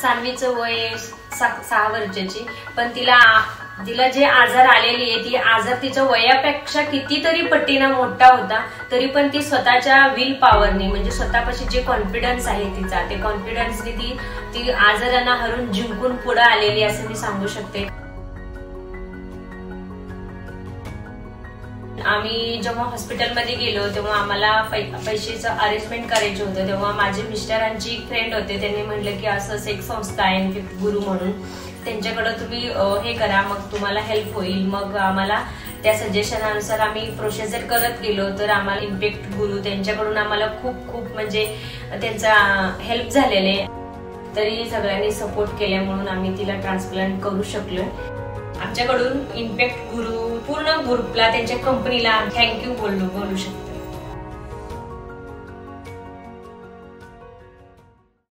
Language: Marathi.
सानवीचं वय 6 वर्षाची, पण तिला जे आजार आलेली आहे ती आजार तिच्या वयापेक्षा कितीतरी पटीनं मोठा होता, तरी पण ती स्वतःच्या विल पॉवरने म्हणजे स्वतःपाशी जे कॉन्फिडन्स आहे तिचा, ते कॉन्फिडन्सने ती आजारांना हरून जिंकून पुढे आलेली असं मी सांगू शकते. आम्ही जेव्हा हॉस्पिटलमध्ये गेलो तेव्हा आम्हाला पैशाचं अरेंजमेंट करायचं होतं. तेव्हा माझे मिस्टरांची फ्रेंड होते, त्यांनी म्हटलं की असं एक संस्था आहे इम्पॅक्ट गुरु म्हणून, त्यांच्याकडे तुम्ही हे करा, मग तुम्हाला हेल्प होईल. मग आम्हाला त्या सजेशनानुसार आम्ही प्रोसिजर करत गेलो. तर आम्हाला इम्पॅक्ट गुरु त्यांच्याकडून आम्हाला खूप म्हणजे त्यांचा हेल्प झालेले. तरी सगळ्यांनी सपोर्ट केल्या म्हणून आम्ही तिला ट्रान्सप्लांट करू शकलो. आमच्याकडून इम्पॅक्ट गुरु पूर्ण ग्रुपला, त्यांच्या कंपनीला थँक्यू बोलू शकतो.